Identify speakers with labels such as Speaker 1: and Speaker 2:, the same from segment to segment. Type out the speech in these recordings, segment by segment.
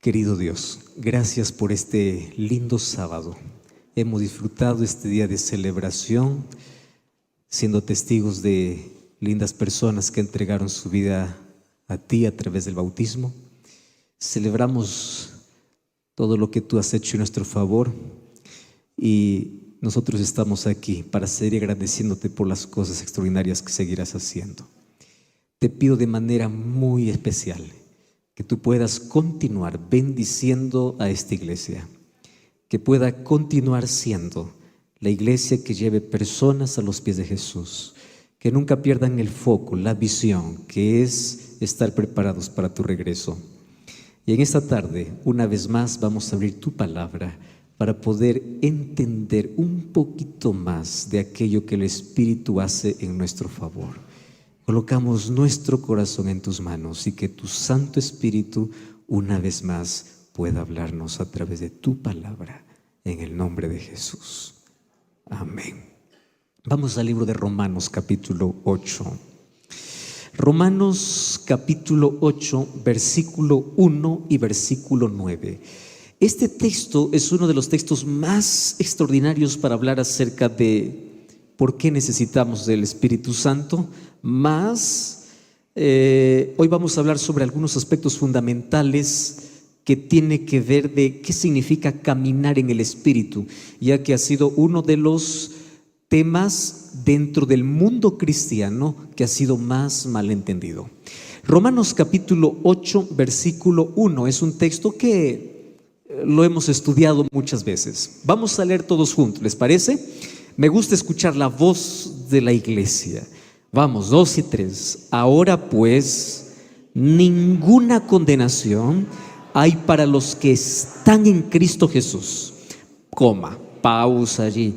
Speaker 1: Querido Dios, gracias por este lindo sábado. Hemos disfrutado este día de celebración, siendo testigos de lindas personas que entregaron su vida a ti a través del bautismo. Celebramos todo lo que tú has hecho en nuestro favor y nosotros estamos aquí para seguir agradeciéndote por las cosas extraordinarias que seguirás haciendo. Te pido de manera muy especial que tú puedas continuar bendiciendo a esta iglesia, que pueda continuar siendo la iglesia que lleve personas a los pies de Jesús, que nunca pierdan el foco, la visión, que es estar preparados para tu regreso. Y en esta tarde, una vez más, vamos a abrir tu palabra para poder entender un poquito más de aquello que el Espíritu hace en nuestro favor. Colocamos nuestro corazón en tus manos y que tu Santo Espíritu una vez más pueda hablarnos a través de tu palabra, en el nombre de Jesús. Amén. Vamos al libro de Romanos capítulo 8. Romanos capítulo 8, versículo 1 y versículo 9. Este texto es uno de los textos más extraordinarios para hablar acerca de por qué necesitamos del Espíritu Santo. Hoy vamos a hablar sobre algunos aspectos fundamentales que tiene que ver de qué significa caminar en el Espíritu, ya que ha sido uno de los temas dentro del mundo cristiano que ha sido más malentendido. Romanos capítulo 8, versículo 1 es un texto que lo hemos estudiado muchas veces. Vamos a leer todos juntos, ¿les parece? Me gusta escuchar la voz de la iglesia. Vamos, 2 y 3. Ahora pues, ninguna condenación hay para los que están en Cristo Jesús. Pausa allí.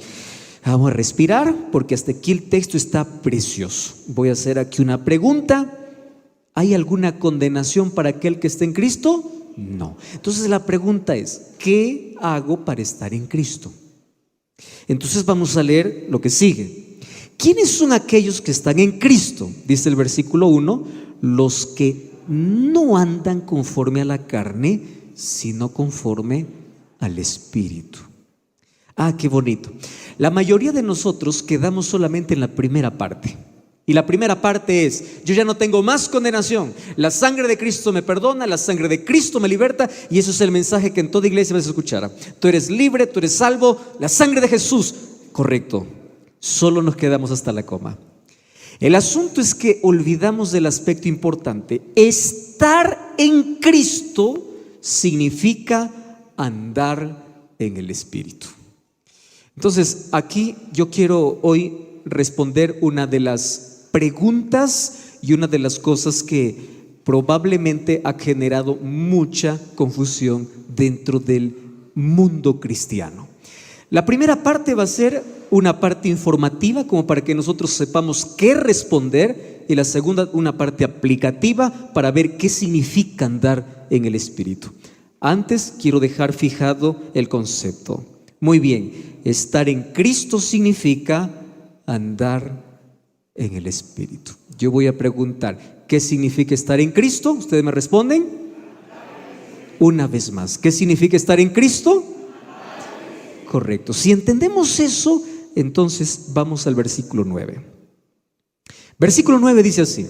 Speaker 1: Vamos a respirar porque hasta aquí el texto está precioso. Voy a hacer aquí una pregunta. ¿Hay alguna condenación para aquel que está en Cristo? No. Entonces la pregunta es, ¿qué hago para estar en Cristo? Entonces vamos a leer lo que sigue. ¿Quiénes son aquellos que están en Cristo? Dice el versículo 1, los que no andan conforme a la carne, sino conforme al Espíritu. Qué bonito. La mayoría de nosotros quedamos solamente en la primera parte. Y la primera parte es, yo ya no tengo más condenación. La sangre de Cristo me perdona, la sangre de Cristo me liberta. Y eso es el mensaje que en toda iglesia vas a escuchar. Tú eres libre, tú eres salvo, la sangre de Jesús. Correcto. Solo nos quedamos hasta la coma. El asunto es que olvidamos del aspecto importante. Estar en Cristo significa andar en el Espíritu. Entonces, aquí yo quiero hoy responder una de las preguntas y una de las cosas que probablemente ha generado mucha confusión dentro del mundo cristiano. La primera parte va a ser una parte informativa, como para que nosotros sepamos qué responder, y la segunda, una parte aplicativa para ver qué significa andar en el Espíritu. Antes quiero dejar fijado el concepto. Muy bien, estar en Cristo significa andar en el Espíritu. Yo voy a preguntar, ¿qué significa estar en Cristo? ¿Ustedes me responden? Una vez más, ¿qué significa estar en Cristo? Correcto. Si entendemos eso, entonces vamos al versículo 9. Versículo 9 dice así: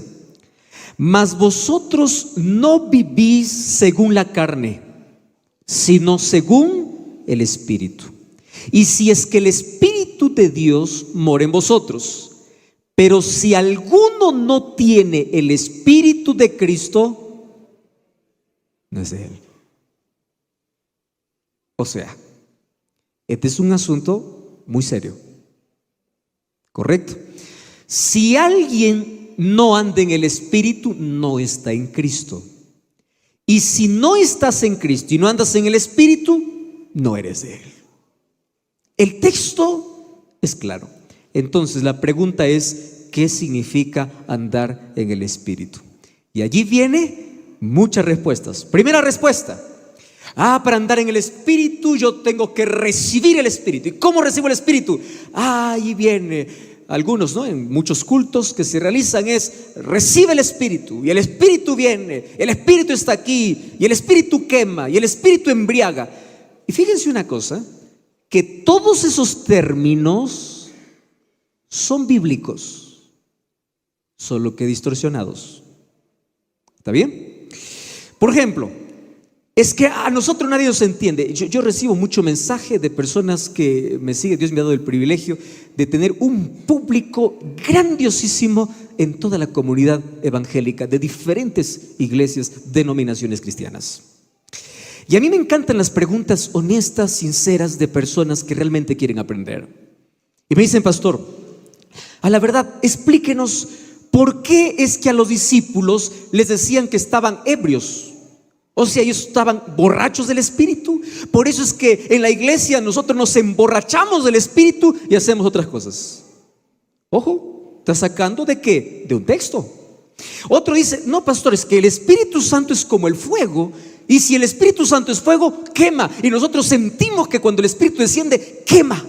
Speaker 1: mas vosotros no vivís según la carne, sino según el Espíritu. Y si es que el Espíritu de Dios mora en vosotros. Pero si alguno no tiene el Espíritu de Cristo, no es de Él. O sea, este es un asunto muy serio. ¿Correcto? Si alguien no anda en el Espíritu, no está en Cristo. Y si no estás en Cristo y no andas en el Espíritu, no eres de Él. El texto es claro. Entonces la pregunta es, ¿qué significa andar en el Espíritu? Y allí viene muchas respuestas. Primera respuesta: para andar en el Espíritu yo tengo que recibir el Espíritu. ¿Y cómo recibo el Espíritu? Ahí viene. algunos, ¿no?, en muchos cultos que se realizan es: recibe el Espíritu, y el Espíritu viene, el Espíritu está aquí, y el Espíritu quema, y el Espíritu embriaga. Y fíjense una cosa, que todos esos términos son bíblicos, solo que distorsionados. ¿Está bien? Por ejemplo, es que a nosotros nadie nos entiende. Yo recibo mucho mensaje de personas que me siguen. Dios me ha dado el privilegio de tener un público grandiosísimo en toda la comunidad evangélica de diferentes iglesias, denominaciones cristianas. Y a mí me encantan las preguntas honestas, sinceras, de personas que realmente quieren aprender. Y me dicen: pastor, a la verdad, explíquenos por qué es que a los discípulos les decían que estaban ebrios. O sea, ellos estaban borrachos del Espíritu. Por eso es que en la iglesia nosotros nos emborrachamos del Espíritu y hacemos otras cosas. Ojo, ¿está sacando de qué? De un texto. Otro dice: no, pastor, es que el Espíritu Santo es como el fuego, y si el Espíritu Santo es fuego, quema. Y nosotros sentimos que cuando el Espíritu desciende, quema.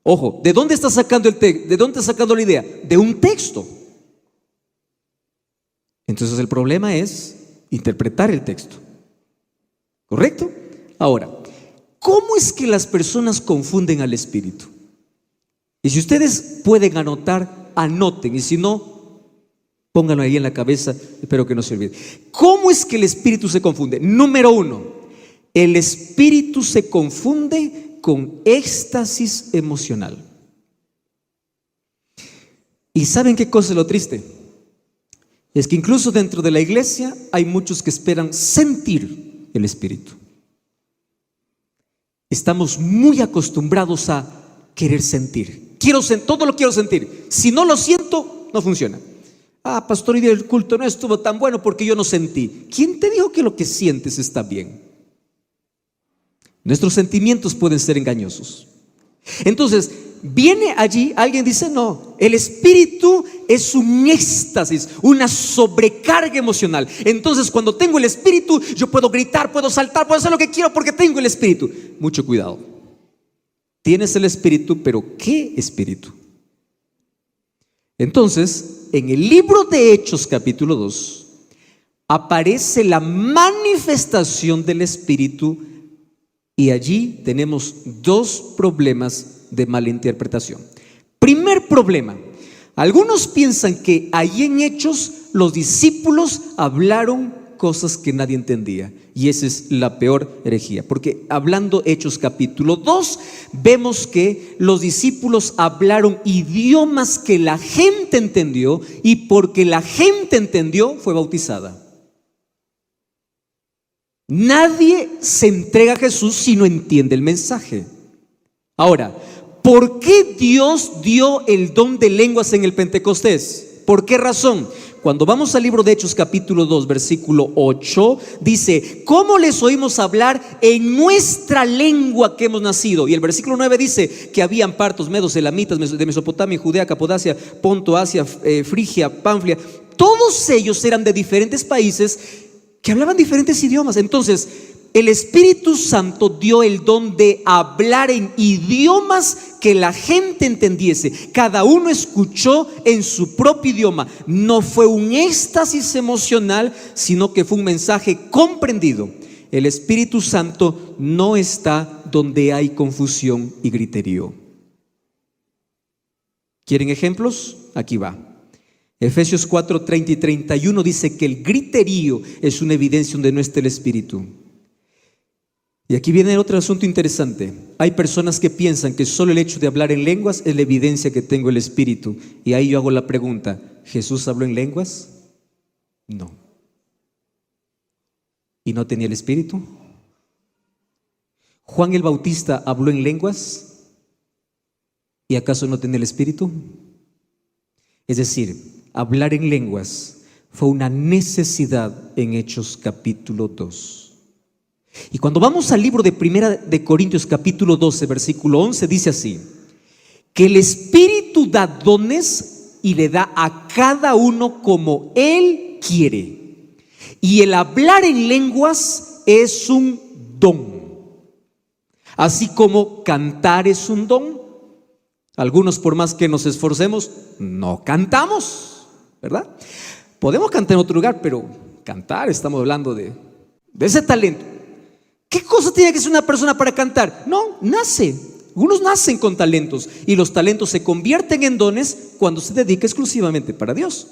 Speaker 1: Ojo, ¿de dónde está sacando ¿de dónde está sacando la idea? De un texto. Entonces el problema es interpretar el texto, ¿correcto? Ahora, ¿cómo es que las personas confunden al Espíritu? Y si ustedes pueden anotar, anoten, y si no, pónganlo ahí en la cabeza, espero que no se olvide. ¿Cómo es que el Espíritu se confunde? Número uno, el Espíritu se confunde con éxtasis emocional. ¿Y saben qué cosa es lo triste? Es que incluso dentro de la iglesia hay muchos que esperan sentir el Espíritu. Estamos muy acostumbrados a querer sentir. Todo lo quiero sentir. Si no lo siento, no funciona. Ah, pastor, hoy día el culto no estuvo tan bueno porque yo no sentí. ¿Quién te dijo que lo que sientes está bien? Nuestros sentimientos pueden ser engañosos. Entonces, viene allí, alguien dice: no, el Espíritu es un éxtasis, una sobrecarga emocional. Entonces, cuando tengo el Espíritu, yo puedo gritar, puedo saltar, puedo hacer lo que quiero porque tengo el Espíritu. Mucho cuidado. Tienes el Espíritu, pero ¿qué Espíritu? Entonces, en el libro de Hechos capítulo 2 aparece la manifestación del Espíritu, y allí tenemos dos problemas de malinterpretación. Primer problema: algunos piensan que ahí en Hechos los discípulos hablaron cosas que nadie entendía, y esa es la peor herejía, porque hablando Hechos capítulo 2 vemos que los discípulos hablaron idiomas que la gente entendió, y porque la gente entendió fue bautizada. Nadie se entrega a Jesús si no entiende el mensaje. Ahora, ¿por qué Dios dio el don de lenguas en el Pentecostés? ¿Por qué razón? Cuando vamos al libro de Hechos capítulo 2 versículo 8, dice: ¿cómo les oímos hablar en nuestra lengua que hemos nacido? Y el versículo 9 dice que habían partos, medos, elamitas, de Mesopotamia, Judea, Capodacia, Ponto, Asia, Frigia, Panfilia. Todos ellos eran de diferentes países que hablaban diferentes idiomas. Entonces, el Espíritu Santo dio el don de hablar en idiomas que la gente entendiese. Cada uno escuchó en su propio idioma. No fue un éxtasis emocional, sino que fue un mensaje comprendido. El Espíritu Santo no está donde hay confusión y griterío. ¿Quieren ejemplos? Aquí va. Efesios 4, 30 y 31 dice que el griterío es una evidencia donde no está el Espíritu. Y aquí viene otro asunto interesante. Hay personas que piensan que solo el hecho de hablar en lenguas es la evidencia que tengo el Espíritu. Y ahí yo hago la pregunta: ¿Jesús habló en lenguas? No. ¿Y no tenía el Espíritu? ¿Juan el Bautista habló en lenguas? ¿Y acaso no tenía el Espíritu? Es decir, hablar en lenguas fue una necesidad en Hechos capítulo 2. Y cuando vamos al libro de Primera de Corintios capítulo 12 versículo 11, dice así: que el Espíritu da dones y le da a cada uno como Él quiere. Y el hablar en lenguas es un don. Así como cantar es un don, Algunos, por más que nos esforcemos, no cantamos, ¿verdad? Podemos cantar en otro lugar, pero cantar, estamos hablando de ese talento. ¿Qué cosa tiene que ser una persona para cantar? No, nace. Algunos nacen con talentos y los talentos se convierten en dones cuando se dedica exclusivamente para Dios.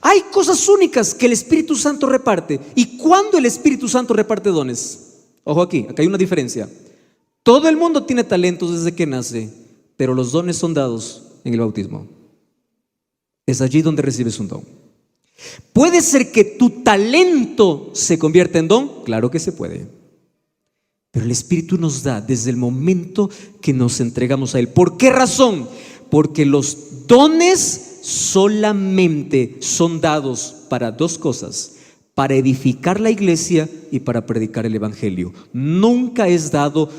Speaker 1: Hay cosas únicas que el Espíritu Santo reparte. ¿Y cuándo el Espíritu Santo reparte dones? Ojo aquí, acá hay una diferencia. Todo el mundo tiene talentos desde que nace, pero los dones son dados en el bautismo. Es allí donde recibes un don. ¿Puede ser que tu talento se convierta en don? Claro que se puede. Pero el Espíritu nos da desde el momento que nos entregamos a Él. ¿Por qué razón? Porque los dones solamente son dados para dos cosas: para edificar la iglesia y para predicar el evangelio. Nunca es dado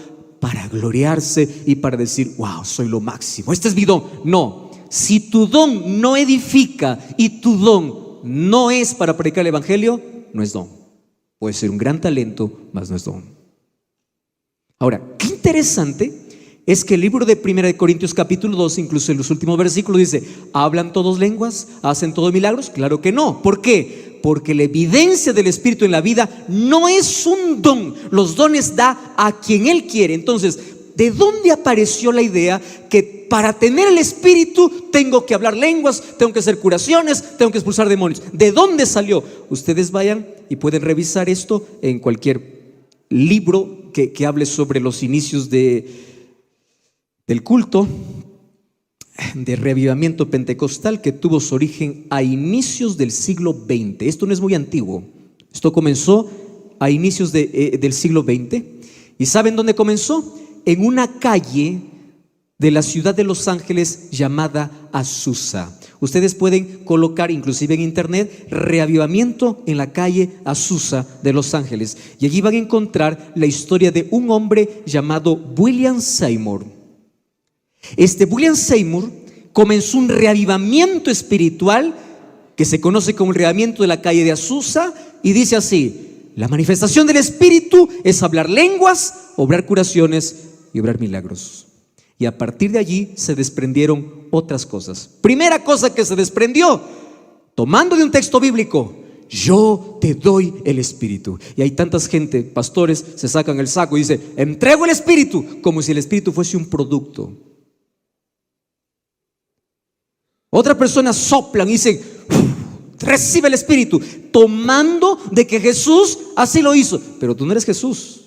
Speaker 1: para gloriarse y para decir, wow, soy lo máximo, este es mi don. No, si tu don no edifica y tu don no es para predicar el evangelio, no es don. Puede ser un gran talento, mas no es don. Ahora, qué interesante es que el libro de 1 Corintios capítulo 2, incluso en los últimos versículos dice, ¿hablan todos lenguas? ¿Hacen todos milagros? Claro que no. ¿Por qué? Porque la evidencia del Espíritu en la vida no es un don. Los dones da a quien Él quiere. Entonces, ¿de dónde apareció la idea que para tener el Espíritu tengo que hablar lenguas, tengo que hacer curaciones, tengo que expulsar demonios? ¿De dónde salió? Ustedes vayan y pueden revisar esto en cualquier libro que hable sobre los inicios del culto de reavivamiento pentecostal que tuvo su origen a inicios del siglo XX. Esto no es muy antiguo, esto comenzó a inicios del siglo XX. ¿Y saben dónde comenzó? En una calle de la ciudad de Los Ángeles llamada Azusa. Ustedes pueden colocar inclusive en internet reavivamiento en la calle Azusa de Los Ángeles y allí van a encontrar la historia de un hombre llamado William Seymour. Este William Seymour comenzó un reavivamiento espiritual que se conoce como el reavivamiento de la calle de Azusa y dice así: la manifestación del Espíritu es hablar lenguas, obrar curaciones y obrar milagros. Y a partir de allí se desprendieron otras cosas. Primera cosa que se desprendió, tomando de un texto bíblico: yo te doy el Espíritu. Y hay tantas gente, pastores, se sacan el saco y dicen, entrego el Espíritu, como si el Espíritu fuese un producto. Otra persona soplan y dicen, recibe el Espíritu, tomando de que Jesús así lo hizo. Pero tú no eres Jesús.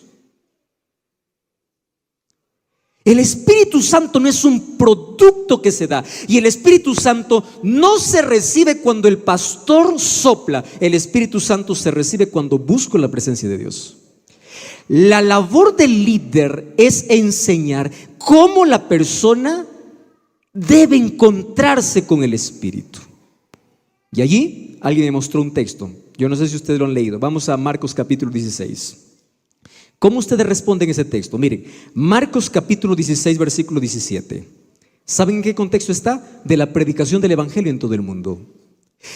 Speaker 1: El Espíritu Santo no es un producto que se da. Y el Espíritu Santo no se recibe cuando el pastor sopla. El Espíritu Santo se recibe cuando busco la presencia de Dios. La labor del líder es enseñar cómo la persona debe encontrarse con el Espíritu. Y allí alguien me mostró un texto. Yo no sé si ustedes lo han leído. Vamos a Marcos capítulo 16. ¿Cómo ustedes responden ese texto? Miren, Marcos capítulo 16, versículo 17. ¿Saben en qué contexto está? De la predicación del evangelio en todo el mundo.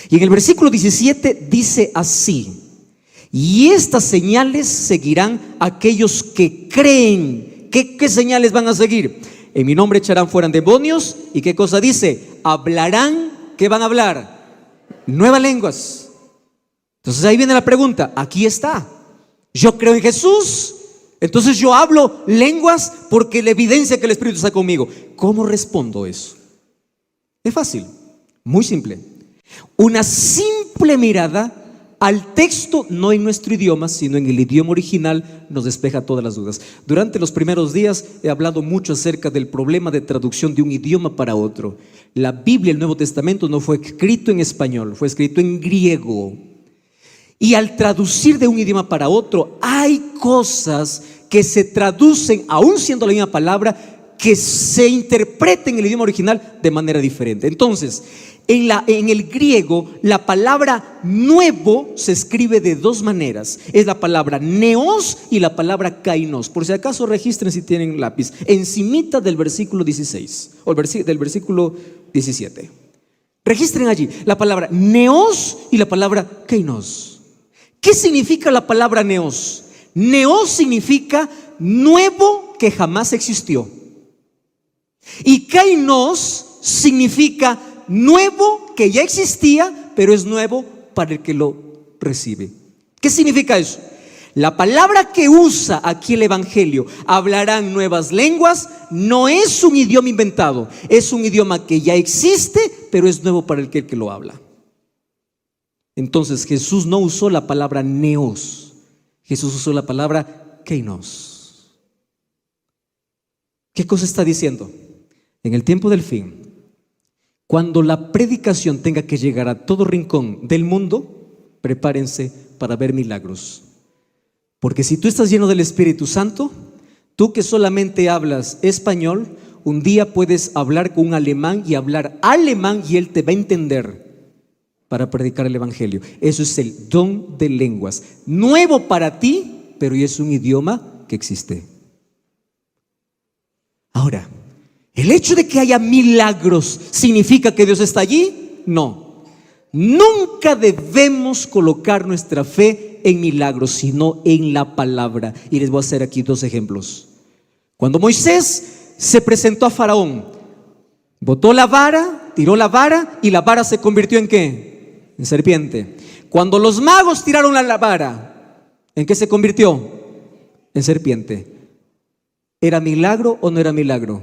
Speaker 1: Y en el versículo 17 dice así: y estas señales seguirán a aquellos que creen. ¿Qué señales van a seguir? En mi nombre echarán fuera demonios. ¿Y qué cosa dice? Hablarán. ¿Qué van a hablar? Nuevas lenguas. Entonces ahí viene la pregunta. Aquí está. Yo creo en Jesús, entonces yo hablo lenguas porque la evidencia que el Espíritu está conmigo. ¿Cómo respondo eso? Es fácil, muy simple. Una simple mirada al texto, no en nuestro idioma, sino en el idioma original, nos despeja todas las dudas. Durante los primeros días he hablado mucho acerca del problema de traducción de un idioma para otro. La Biblia, el Nuevo Testamento, no fue escrito en español, fue escrito en griego. Y al traducir de un idioma para otro, hay cosas que se traducen, aún siendo la misma palabra, que se interpreten en el idioma original de manera diferente. Entonces, en el griego, la palabra nuevo se escribe de dos maneras. Es la palabra neos y la palabra kainos. Por si acaso registren si tienen lápiz, encimita del versículo 16 o del versículo 17. Registren allí la palabra neos y la palabra kainos. ¿Qué significa la palabra neos? Neos significa nuevo que jamás existió. Y kainos significa nuevo, que ya existía, pero es nuevo para el que lo recibe. ¿Qué significa eso? La palabra que usa aquí el Evangelio, hablarán nuevas lenguas, no es un idioma inventado, es un idioma que ya existe, pero es nuevo para el que lo habla. Entonces Jesús no usó la palabra neos, Jesús usó la palabra kainos. ¿Qué cosa está diciendo? En el tiempo del fin, cuando la predicación tenga que llegar a todo rincón del mundo, prepárense para ver milagros. Porque si tú estás lleno del Espíritu Santo, tú que solamente hablas español, un día puedes hablar con un alemán y hablar alemán y él te va a entender para predicar el Evangelio. Eso es el don de lenguas. Nuevo para ti, pero ya es un idioma que existe. Ahora, ¿el hecho de que haya milagros significa que Dios está allí? No. Nunca debemos colocar nuestra fe en milagros, sino en la palabra. Y les voy a hacer aquí dos ejemplos. Cuando Moisés se presentó a Faraón, botó la vara, tiró la vara y la vara se convirtió ¿en qué? En serpiente. Cuando los magos tiraron la vara, ¿en qué se convirtió? En serpiente. ¿Era milagro o no era milagro?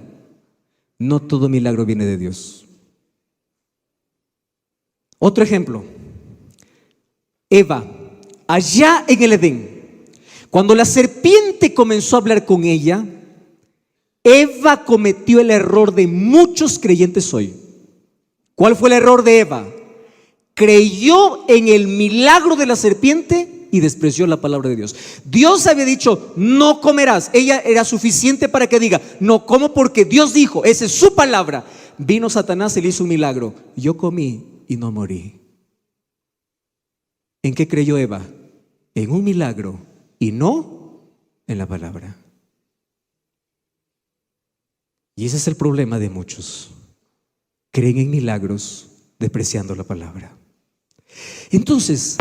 Speaker 1: No todo milagro viene de Dios. Otro ejemplo, Eva, allá en el Edén, cuando la serpiente comenzó a hablar con ella, Eva cometió el error de muchos creyentes hoy. ¿Cuál fue el error de Eva? Creyó en el milagro de la serpiente y despreció la palabra de Dios. Dios había dicho, no comerás. Ella era suficiente para que diga, no como porque Dios dijo, esa es su palabra. Vino Satanás y le hizo un milagro. Yo comí y no morí. ¿En qué creyó Eva? En un milagro y no en la palabra. Y ese es el problema de muchos. Creen en milagros despreciando la palabra. Entonces,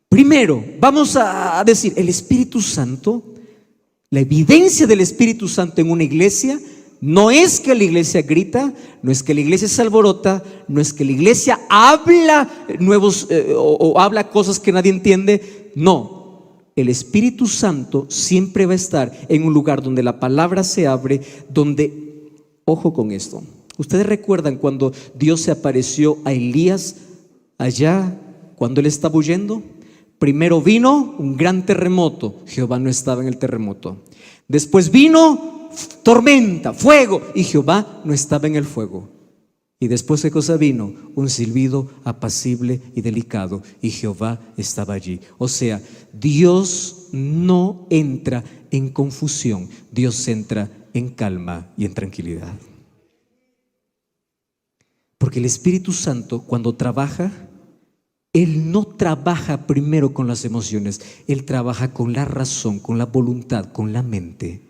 Speaker 1: primero vamos a decir, el Espíritu Santo, la evidencia del Espíritu Santo en una iglesia no es que la iglesia grita, no es que la iglesia se alborota, no es que la iglesia habla o habla cosas que nadie entiende. No, el Espíritu Santo siempre va a estar en un lugar donde la palabra se abre, donde, ojo con esto, ustedes recuerdan cuando Dios se apareció a Elías allá cuando él estaba huyendo. Primero vino un gran terremoto, Jehová no estaba en el terremoto. Después vino tormenta, fuego, y Jehová no estaba en el fuego. Y después, ¿qué cosa vino? Un silbido apacible y delicado, y Jehová estaba allí. O sea, Dios no entra en confusión, Dios entra en calma y en tranquilidad. Porque el Espíritu Santo, cuando trabaja, Él no trabaja primero con las emociones, Él trabaja con la razón, con la voluntad, con la mente,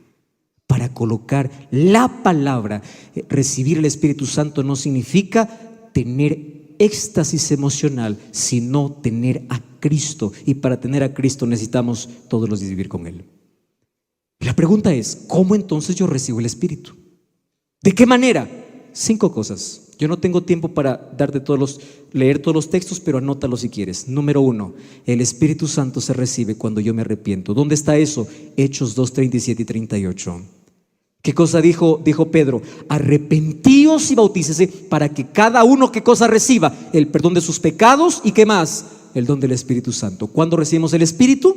Speaker 1: para colocar la palabra. Recibir el Espíritu Santo no significa tener éxtasis emocional, sino tener a Cristo. Y para tener a Cristo necesitamos todos los días vivir con Él. Y la pregunta es, ¿cómo entonces yo recibo el Espíritu? ¿De qué manera? 5 cosas. Yo no tengo tiempo para leer todos los textos, pero anótalo si quieres. Número 1, el Espíritu Santo se recibe cuando yo me arrepiento. ¿Dónde está eso? Hechos 2, 37 y 38. ¿Qué cosa dijo Pedro? Arrepentíos y bautícese para que cada uno, ¿qué cosa reciba? El perdón de sus pecados y ¿qué más? El don del Espíritu Santo. ¿Cuándo recibimos el Espíritu?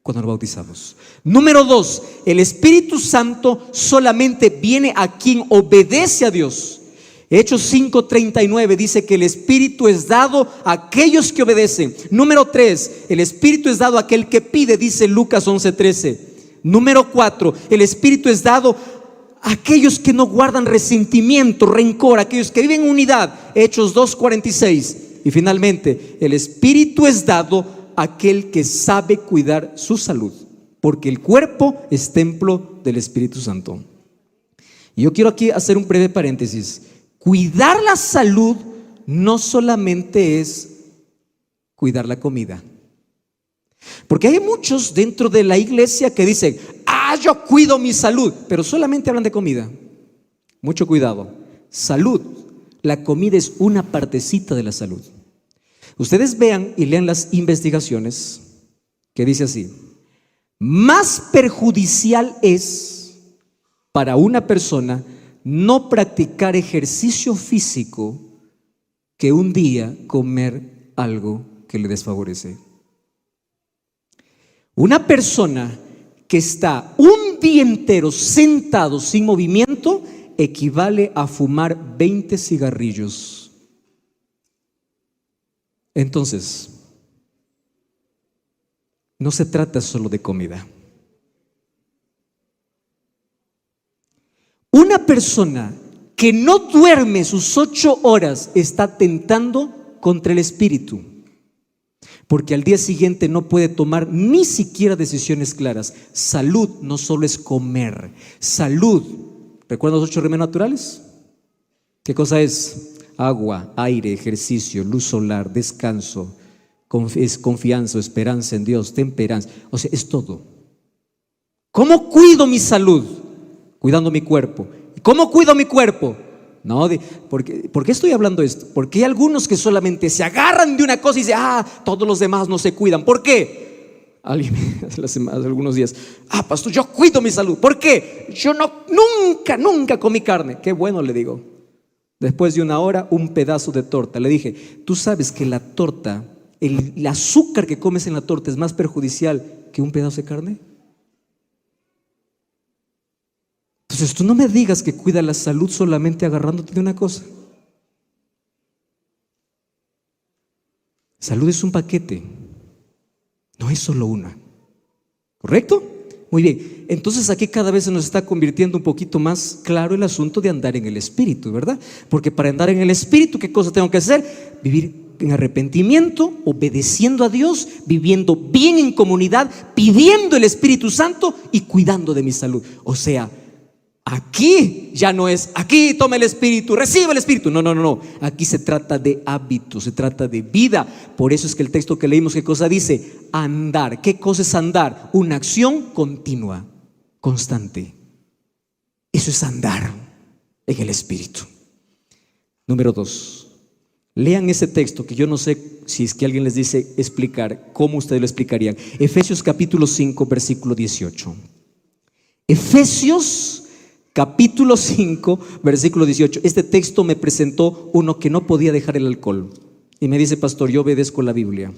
Speaker 1: Cuando nos bautizamos. Número 2, el Espíritu Santo solamente viene a quien obedece a Dios. Hechos 5:39 dice que el Espíritu es dado a aquellos que obedecen. Número 3, el Espíritu es dado a aquel que pide, dice Lucas 11:13. Número 4, el Espíritu es dado a aquellos que no guardan resentimiento, rencor, aquellos que viven en unidad. Hechos 2:46. Y finalmente, el Espíritu es dado a aquel que sabe cuidar su salud, porque el cuerpo es templo del Espíritu Santo. Y yo quiero aquí hacer un breve paréntesis. Cuidar la salud no solamente es cuidar la comida, porque hay muchos dentro de la iglesia que dicen, yo cuido mi salud, pero solamente hablan de comida. Mucho cuidado. Salud. La comida es una partecita de la salud. Ustedes vean y lean las investigaciones que dice así: más perjudicial es para una persona no practicar ejercicio físico que un día comer algo que le desfavorece. Una persona que está un día entero sentado sin movimiento equivale a fumar 20 cigarrillos. Entonces, no se trata solo de comida. Una persona que no duerme sus 8 horas está atentando contra el espíritu, porque al día siguiente no puede tomar ni siquiera decisiones claras. Salud no solo es comer. Salud, ¿recuerdan los 8 remedios naturales? ¿Qué cosa es? Agua, aire, ejercicio, luz solar, descanso, confianza, esperanza en Dios, temperanza. O sea, es todo. ¿Cómo cuido mi salud? Cuidando mi cuerpo. ¿Cómo cuido mi cuerpo? No, ¿por qué estoy hablando esto? Porque hay algunos que solamente se agarran de una cosa y dicen, todos los demás no se cuidan. ¿Por qué? Alguien hace algunos días, pastor, yo cuido mi salud. ¿Por qué? Yo nunca comí carne. Qué bueno, le digo. Después de 1 hora, un pedazo de torta. Le dije, tú sabes que la torta, el azúcar que comes en la torta es más perjudicial que un pedazo de carne. Entonces tú no me digas que cuida la salud solamente agarrándote de una cosa. Salud es un paquete, no es solo una. ¿Correcto? Muy bien, entonces aquí cada vez se nos está convirtiendo un poquito más claro el asunto de andar en el Espíritu, ¿verdad? Porque para andar en el Espíritu, ¿qué cosa tengo que hacer? Vivir en arrepentimiento, obedeciendo a Dios, viviendo bien en comunidad, pidiendo el Espíritu Santo y cuidando de mi salud. O sea, aquí ya no es, aquí toma el Espíritu, recibe el Espíritu. No. Aquí se trata de hábitos, se trata de vida. Por eso es que el texto que leímos, ¿qué cosa dice? Andar. ¿Qué cosa es andar? Una acción continua, constante. Eso es andar en el Espíritu. Número 2. Lean ese texto que yo no sé si es que alguien les dice explicar, ¿cómo ustedes lo explicarían? Efesios capítulo 5, versículo 18. Efesios capítulo 5, versículo 18. Este texto me presentó uno que no podía dejar el alcohol. Y me dice, pastor, yo obedezco la Biblia.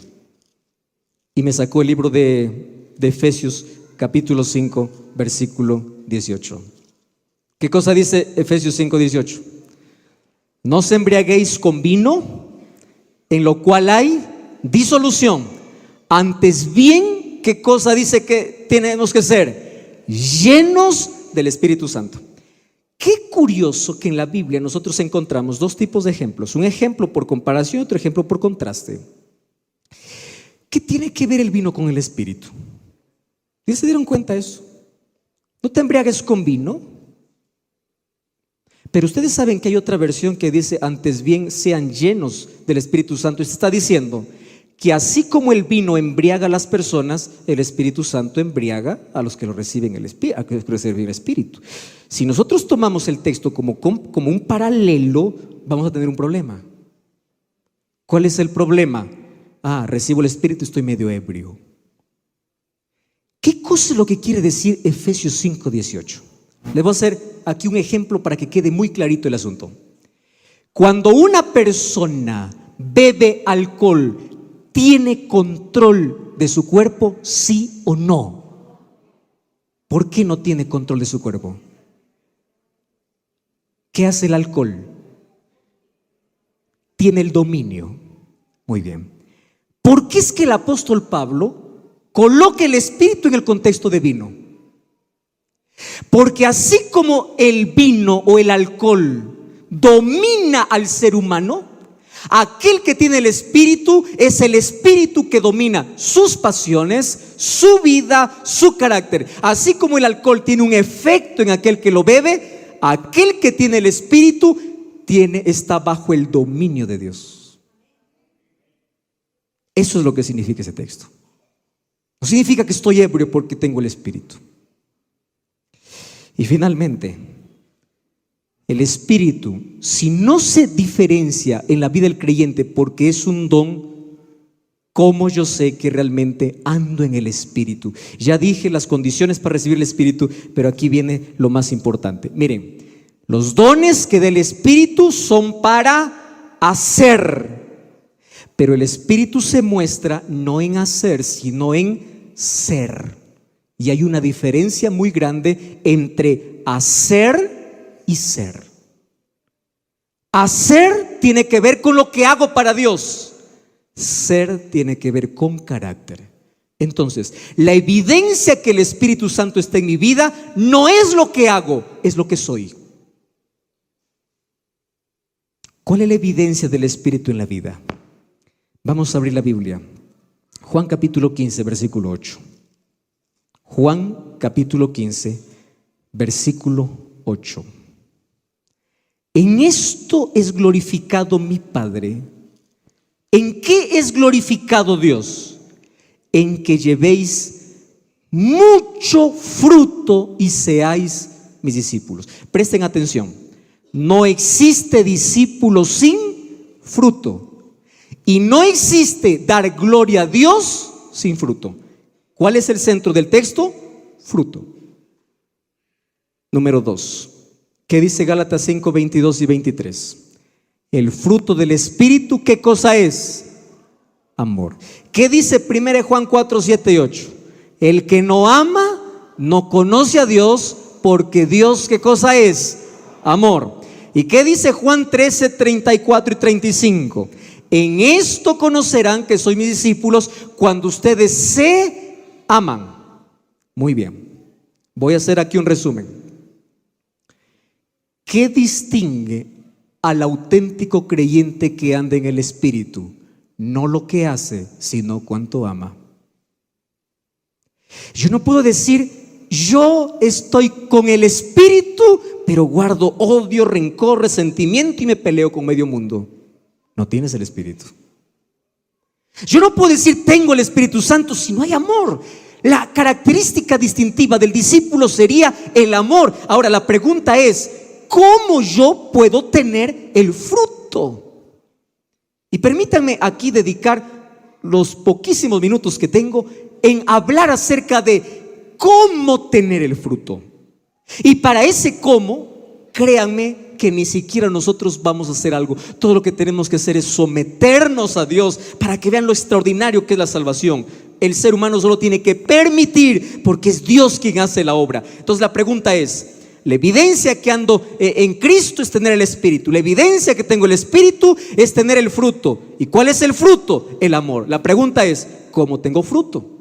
Speaker 1: Y me sacó el libro de Efesios capítulo 5, versículo 18. ¿Qué cosa dice Efesios 5, 18? No os embriaguéis con vino, en lo cual hay disolución. Antes bien, ¿qué cosa dice que tenemos que ser? Llenos del Espíritu Santo. Qué curioso que en la Biblia nosotros encontramos 2 tipos de ejemplos. Un ejemplo por comparación y otro ejemplo por contraste. ¿Qué tiene que ver el vino con el Espíritu? ¿Ya se dieron cuenta de eso? No te embriagues con vino. Pero ustedes saben que hay otra versión que dice, antes bien sean llenos del Espíritu Santo. Y se está diciendo que así como el vino embriaga a las personas, el Espíritu Santo embriaga a los que lo reciben el Espíritu. Si nosotros tomamos el texto como un paralelo, vamos a tener un problema. ¿Cuál es el problema? Recibo el Espíritu y estoy medio ebrio. ¿Qué cosa es lo que quiere decir Efesios 5, 18? Les voy a hacer aquí un ejemplo para que quede muy clarito el asunto. Cuando una persona bebe alcohol, ¿tiene control de su cuerpo, sí o no? ¿Por qué no tiene control de su cuerpo? ¿Qué hace el alcohol? Tiene el dominio. Muy bien. ¿Por qué es que el apóstol Pablo coloca el Espíritu en el contexto de vino? Porque así como el vino o el alcohol domina al ser humano, aquel que tiene el Espíritu es el Espíritu que domina sus pasiones, su vida, su carácter. Así como el alcohol tiene un efecto en aquel que lo bebe, aquel que tiene el Espíritu está bajo el dominio de Dios. Eso es lo que significa ese texto. No significa que estoy ebrio porque tengo el Espíritu. Y finalmente, El Espíritu, si no se diferencia en la vida del creyente porque es un don, ¿cómo yo sé que realmente ando en el Espíritu? Ya dije las condiciones para recibir el Espíritu, pero aquí viene lo más importante. Miren, los dones que da el Espíritu son para hacer, pero el Espíritu se muestra no en hacer, sino en ser. Y hay una diferencia muy grande entre hacer y ser. Hacer tiene que ver con lo que hago para Dios. Ser tiene que ver con carácter. Entonces, la evidencia que el Espíritu Santo está en mi vida no es lo que hago, es lo que soy. ¿Cuál es la evidencia del Espíritu en la vida? Vamos a abrir la Biblia. Juan capítulo 15, versículo 8. Juan capítulo 15, versículo 8. En esto es glorificado mi Padre. ¿En qué es glorificado Dios? En que llevéis mucho fruto y seáis mis discípulos. Presten atención, no existe discípulo sin fruto, y no existe dar gloria a Dios sin fruto. ¿Cuál es el centro del texto? Fruto. Número 2, ¿qué dice Gálatas 5, 22 y 23? El fruto del Espíritu, ¿qué cosa es? Amor. ¿Qué dice 1 Juan 4, 7 y 8? El que no ama no conoce a Dios, porque Dios, ¿qué cosa es? Amor. ¿Y qué dice Juan 13, 34 y 35? En esto conocerán que soy mis discípulos, cuando ustedes se aman. Muy bien, voy a hacer aquí un resumen. ¿Qué distingue al auténtico creyente que anda en el Espíritu? No lo que hace, sino cuánto ama. Yo no puedo decir, yo estoy con el Espíritu, pero guardo odio, rencor, resentimiento y me peleo con medio mundo. No tienes el Espíritu. Yo no puedo decir, tengo el Espíritu Santo, si no hay amor. La característica distintiva del discípulo sería el amor. Ahora la pregunta es, ¿cómo yo puedo tener el fruto? Y permítanme aquí dedicar los poquísimos minutos que tengo en hablar acerca de cómo tener el fruto. Y para ese cómo, créanme que ni siquiera nosotros vamos a hacer algo. Todo lo que tenemos que hacer es someternos a Dios para que vean lo extraordinario que es la salvación. El ser humano solo tiene que permitir, porque es Dios quien hace la obra. Entonces la pregunta es, la evidencia que ando en Cristo es tener el Espíritu. La evidencia que tengo el Espíritu es tener el fruto. ¿Y cuál es el fruto? El amor. La pregunta es, ¿cómo tengo fruto?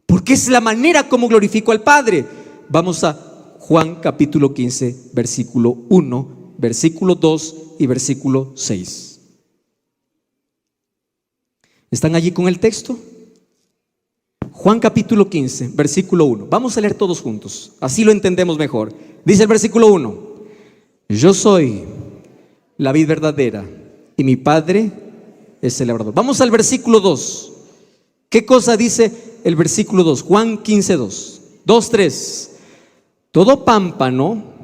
Speaker 1: Porque es la manera como glorifico al Padre. Vamos a Juan capítulo 15, versículo 1, versículo 2 y versículo 6. ¿Están allí con el texto? Juan capítulo 15, versículo 1. Vamos a leer todos juntos, así lo entendemos mejor. Dice el versículo 1: yo soy la vid verdadera y mi Padre es el labrador. Vamos al versículo 2. ¿Qué cosa dice el versículo 2? Juan 15, 2. 2, 3. Todo pámpano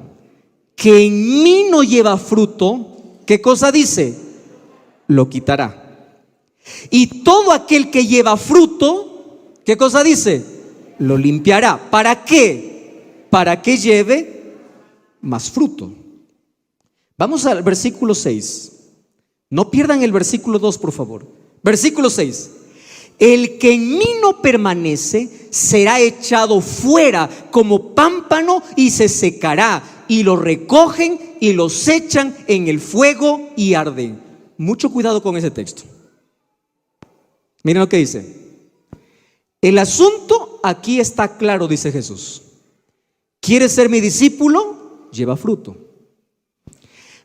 Speaker 1: que en mí no lleva fruto, ¿qué cosa dice? Lo quitará. Y todo aquel que lleva fruto, ¿qué cosa dice? Lo limpiará. ¿Para qué? Para que lleve más fruto. Vamos al versículo 6. No pierdan el versículo 2, por favor. Versículo 6. El que en mí no permanece será echado fuera como pámpano y se secará, y lo recogen y los echan en el fuego y arden. Mucho cuidado con ese texto. Miren lo que dice. El asunto aquí está claro, dice Jesús. ¿Quieres ser mi discípulo? Lleva fruto.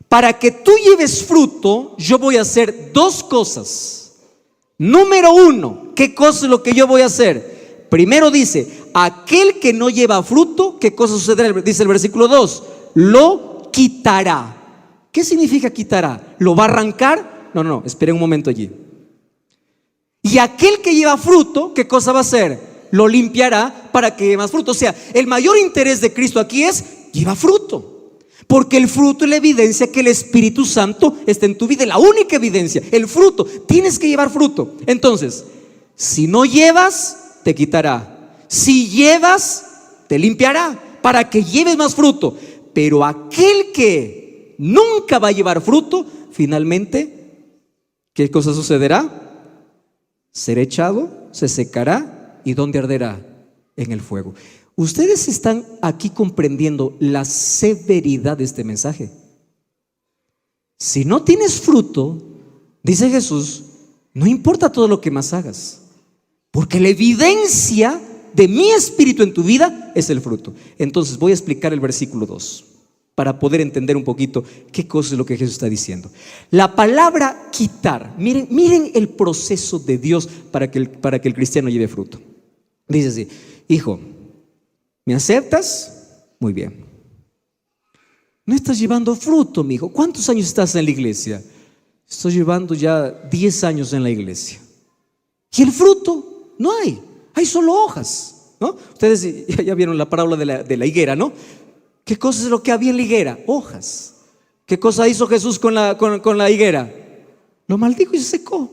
Speaker 1: Para que tú lleves fruto, yo voy a hacer dos cosas. Número 1, ¿qué cosa es lo que yo voy a hacer? Primero dice, aquel que no lleva fruto, ¿qué cosa sucederá? Dice el versículo 2, lo quitará. ¿Qué significa quitará? ¿Lo va a arrancar? No, esperen un momento allí. Y aquel que lleva fruto, ¿qué cosa va a hacer? Lo limpiará para que lleve más fruto. O sea, el mayor interés de Cristo aquí es, lleva fruto. Porque el fruto es la evidencia que el Espíritu Santo está en tu vida. Es la única evidencia, el fruto. Tienes que llevar fruto. Entonces, si no llevas, te quitará. Si llevas, te limpiará para que lleves más fruto. Pero aquel que nunca va a llevar fruto, finalmente, ¿qué cosa sucederá? Será echado, se secará. ¿Y dónde arderá? En el fuego. Ustedes están aquí comprendiendo la severidad de este mensaje. Si no tienes fruto, dice Jesús, no importa todo lo que más hagas, porque la evidencia de mi espíritu en tu vida es el fruto. Entonces voy a explicar el versículo 2 para poder entender un poquito qué cosa es lo que Jesús está diciendo. La palabra quitar, miren el proceso de Dios para que el cristiano lleve fruto. Dice así: hijo, ¿me aceptas? Muy bien. No estás llevando fruto, mi hijo. ¿Cuántos años estás en la iglesia? Estoy llevando ya 10 años en la iglesia. Y el fruto no hay. Hay solo hojas, ¿no? Ustedes ya vieron la parábola de la higuera, ¿no? ¿Qué cosa es lo que había en la higuera? Hojas. ¿Qué cosa hizo Jesús con la higuera? Lo maldijo y se secó.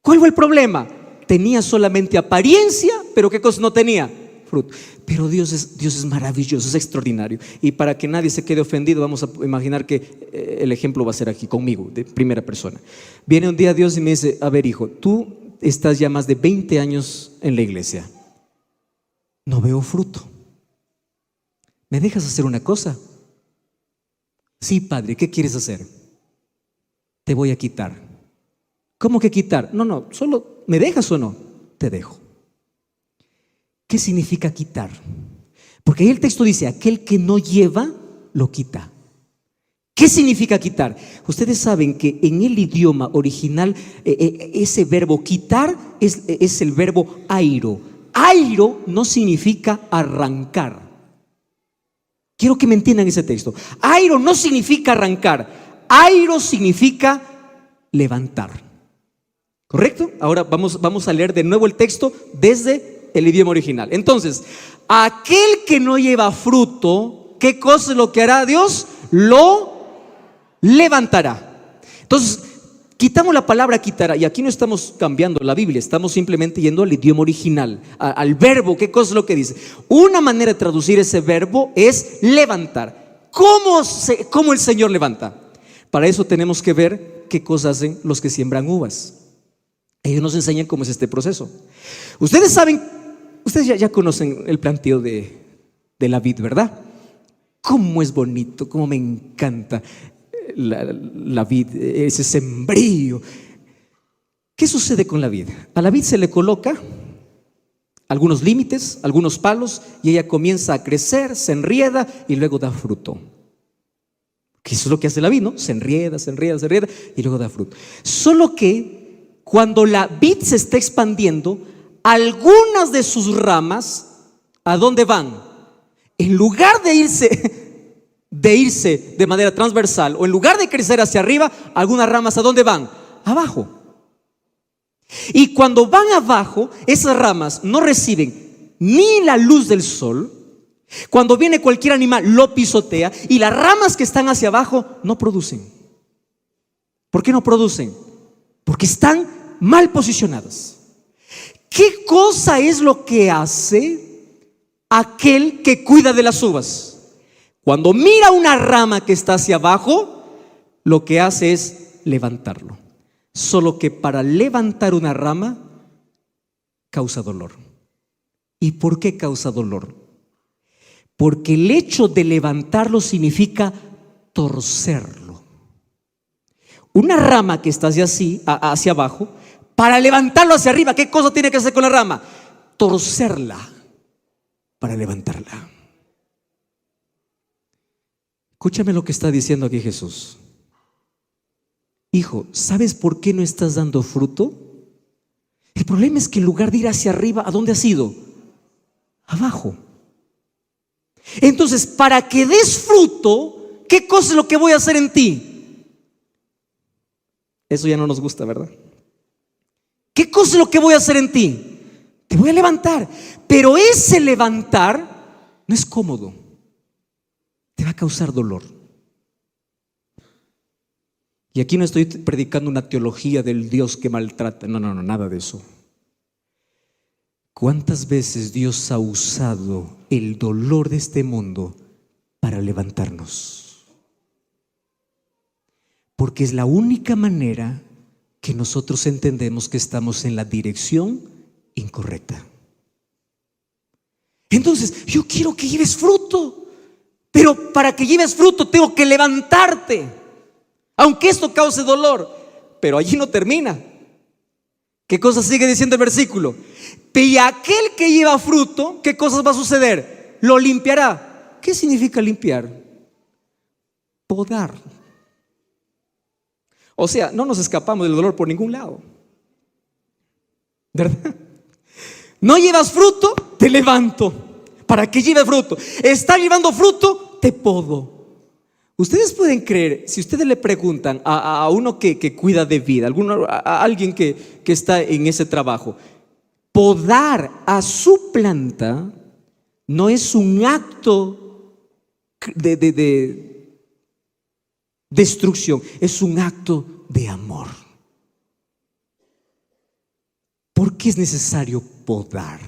Speaker 1: ¿Cuál fue el problema? Tenía solamente apariencia, pero ¿qué cosa no tenía? Fruto. Pero Dios es maravilloso, es extraordinario. Y para que nadie se quede ofendido, vamos a imaginar que el ejemplo va a ser aquí conmigo, de primera persona. Viene un día Dios y me dice: a ver, hijo, tú estás ya más de 20 años en la iglesia, no veo fruto. ¿Me dejas hacer una cosa? Sí, padre, ¿qué quieres hacer? Te voy a quitar. ¿Cómo que quitar? No, solo ¿me dejas o no? Te dejo. ¿Qué significa quitar? Porque ahí el texto dice: aquel que no lleva, lo quita. ¿Qué significa quitar? Ustedes saben que en el idioma original ese verbo quitar es el verbo airo. Airo no significa arrancar. Quiero que me entiendan ese texto. Airo no significa arrancar. Airo significa levantar. ¿Correcto? Ahora vamos a leer de nuevo el texto desde el idioma original. Entonces, aquel que no lleva fruto, ¿qué cosa es lo que hará Dios? Lo levantará. Entonces, quitamos la palabra quitará, y aquí no estamos cambiando la Biblia, estamos simplemente yendo al idioma original, al verbo. ¿Qué cosa es lo que dice? Una manera de traducir ese verbo es levantar. ¿Cómo el Señor levanta? Para eso tenemos que ver qué cosas hacen los que siembran uvas. Ellos nos enseñan cómo es este proceso. Ustedes saben, ustedes ya conocen el planteo de la vid, ¿verdad? Cómo es bonito, cómo me encanta la vid, ese sembrío. ¿Qué sucede con la vid? A la vid se le coloca algunos límites, algunos palos, y ella comienza a crecer, se enrieda y luego da fruto. Que eso es lo que hace la vid, ¿no? Se enrieda y luego da fruto. Solo que cuando la vid se está expandiendo, algunas de sus ramas, ¿a dónde van? En lugar de irse de manera transversal, o en lugar de crecer hacia arriba, algunas ramas ¿a dónde van? Abajo. Y cuando van abajo, esas ramas no reciben ni la luz del sol. Cuando viene cualquier animal, lo pisotea, y las ramas que están hacia abajo no producen. ¿Por qué no producen? Porque están mal posicionadas. ¿Qué cosa es lo que hace aquel que cuida de las uvas? Cuando mira una rama que está hacia abajo, lo que hace es levantarlo. Solo que para levantar una rama causa dolor. ¿Y por qué causa dolor? Porque el hecho de levantarlo significa torcerlo. Una rama que está hacia abajo, para levantarlo hacia arriba, ¿qué cosa tiene que hacer con la rama? Torcerla para levantarla. Escúchame lo que está diciendo aquí Jesús. Hijo, ¿sabes por qué no estás dando fruto? El problema es que en lugar de ir hacia arriba, ¿a dónde has ido? Abajo. Entonces, para que des fruto, ¿qué cosa es lo que voy a hacer en ti? Eso ya no nos gusta, ¿verdad? ¿Qué cosa es lo que voy a hacer en ti? Te voy a levantar. Pero ese levantar no es cómodo. Te va a causar dolor. Y aquí no estoy predicando una teología del Dios que maltrata. No, nada de eso. ¿Cuántas veces Dios ha usado el dolor de este mundo para levantarnos? Porque es la única manera que nosotros entendemos que estamos en la dirección incorrecta. Entonces, yo quiero que lleves fruto, pero para que lleves fruto tengo que levantarte, aunque esto cause dolor. Pero allí no termina. ¿Qué cosa sigue diciendo el versículo? Y aquel que lleva fruto, ¿qué cosas va a suceder? Lo limpiará. ¿Qué significa limpiar? Podar. O sea, no nos escapamos del dolor por ningún lado, ¿verdad? No llevas fruto, te levanto para que lleve fruto. Está llevando fruto, te podo. Ustedes pueden creer, si ustedes le preguntan a uno que cuida de vida, a alguien que está en ese trabajo, podar a su planta no es un acto de destrucción, es un acto de amor. ¿Por qué es necesario podar?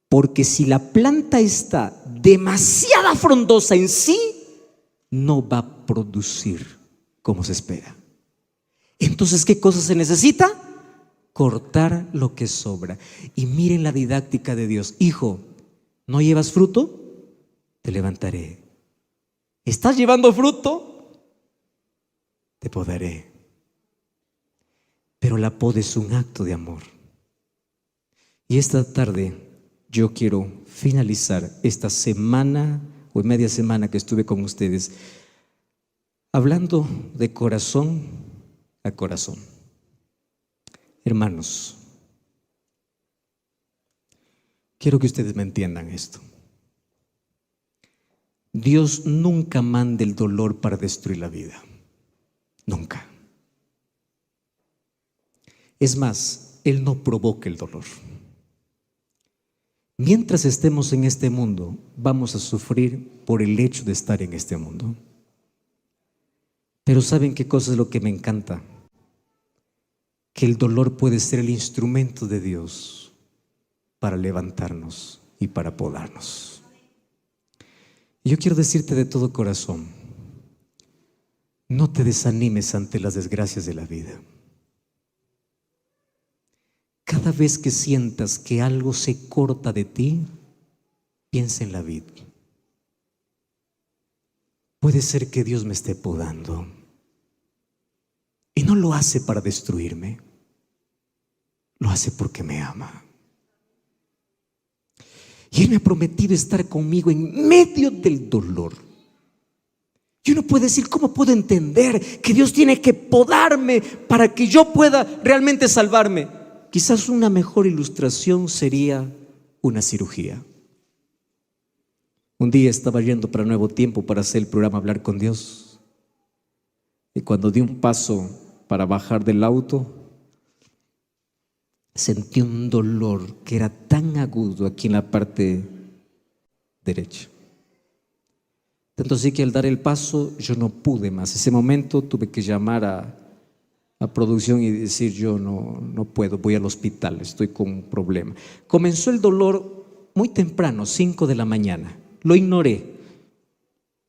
Speaker 1: Porque si la planta está demasiado frondosa en sí, no va a producir como se espera. Entonces, ¿qué cosa se necesita? Cortar lo que sobra. Y miren la didáctica de Dios. Hijo, ¿no llevas fruto? Te levantaré. ¿Estás llevando fruto? Te podaré. Pero la poda es un acto de amor. Y esta tarde yo quiero finalizar esta semana o media semana que estuve con ustedes hablando de corazón a corazón. Hermanos, quiero que ustedes me entiendan esto. Dios nunca manda el dolor para destruir la vida. Nunca. Es más, Él no provoca el dolor. Mientras estemos en este mundo, vamos a sufrir por el hecho de estar en este mundo. Pero ¿saben qué cosa es lo que me encanta? Que el dolor puede ser el instrumento de Dios para levantarnos y para podarnos. Y yo quiero decirte de todo corazón, no te desanimes ante las desgracias de la vida. Cada vez que sientas que algo se corta de ti, piensa en la vida. Puede ser que Dios me esté podando y no lo hace para destruirme, lo hace porque me ama. Y Él me ha prometido estar conmigo en medio del dolor. Y uno puede decir, ¿cómo puedo entender que Dios tiene que podarme para que yo pueda realmente salvarme? Quizás una mejor ilustración sería una cirugía. Un día estaba yendo para Nuevo Tiempo para hacer el programa Hablar con Dios. Y cuando di un paso para bajar del auto, sentí un dolor que era tan agudo aquí en la parte derecha. Tanto así que al dar el paso yo no pude más. Ese momento tuve que llamar a producción y decir, yo no puedo, voy al hospital, estoy con un problema. Comenzó el dolor muy temprano, 5 de la mañana. Lo ignoré.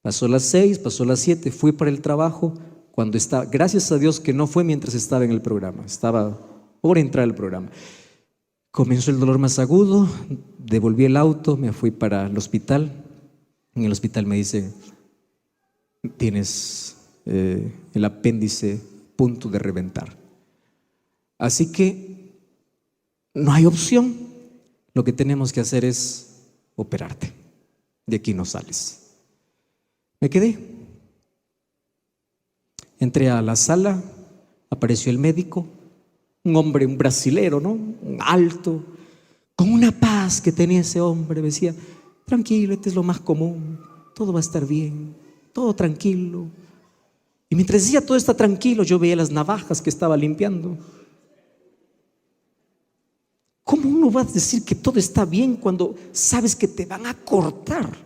Speaker 1: Pasó las 6, pasó las 7, fui para el trabajo. Cuando estaba, gracias a Dios que no fue mientras estaba en el programa, estaba por entrar al programa. Comenzó el dolor más agudo, devolví el auto, me fui para el hospital. En el hospital me dice, tienes el apéndice punto de reventar. Así que no hay opción. Lo que tenemos que hacer es operarte. De aquí no sales. Me quedé. Entré a la sala, apareció el médico, un hombre, un brasilero, ¿no? Un alto, con una paz que tenía ese hombre. Me decía, tranquilo, este es lo más común, todo va a estar bien, todo tranquilo. Y mientras decía todo está tranquilo, yo veía las navajas que estaba limpiando. ¿Cómo uno va a decir que todo está bien cuando sabes que te van a cortar?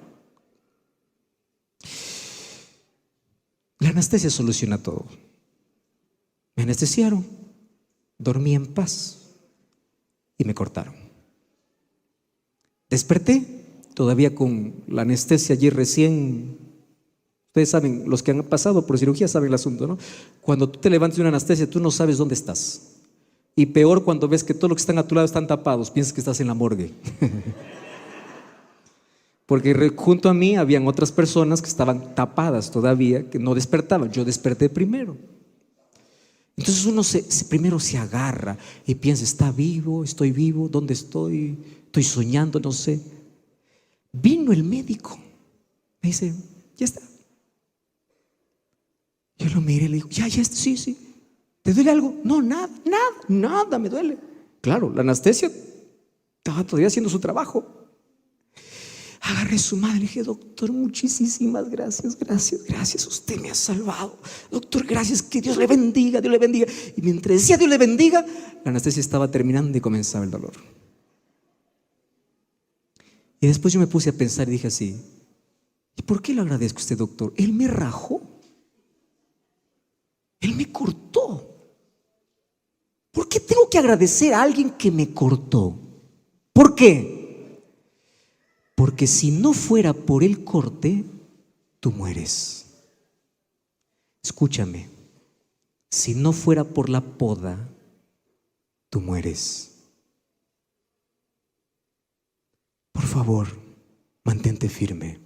Speaker 1: anestesia soluciona todo. Me anestesiaron, dormí en paz y me cortaron. Desperté, todavía con la anestesia allí recién. Ustedes saben, los que han pasado por cirugía saben el asunto, ¿no? Cuando tú te levantas de una anestesia, tú no sabes dónde estás. Y peor cuando ves que todos los que están a tu lado están tapados, piensas que estás en la morgue. Porque junto a mí habían otras personas que estaban tapadas todavía, que no despertaban. Yo desperté primero. Entonces uno primero se agarra y piensa, ¿está vivo? ¿Estoy vivo? ¿Dónde estoy? ¿Estoy soñando? No sé. Vino el médico. Me dice, ya está. Yo lo miré y le digo, ya, sí. ¿Te duele algo? No, nada me duele. Claro, la anestesia estaba todavía haciendo su trabajo. Agarré su mano y le dije, doctor, muchísimas gracias, usted me ha salvado. Doctor, gracias, que Dios le bendiga. Y mientras decía Dios le bendiga, la anestesia estaba terminando y comenzaba el dolor. Y después yo me puse a pensar y dije así, ¿y por qué le agradezco a usted, doctor? Él me rajó, él me cortó. ¿Por qué tengo que agradecer a alguien que me cortó? ¿Por qué? Porque si no fuera por el corte, tú mueres. Escúchame, si no fuera por la poda, tú mueres. Por favor, mantente firme.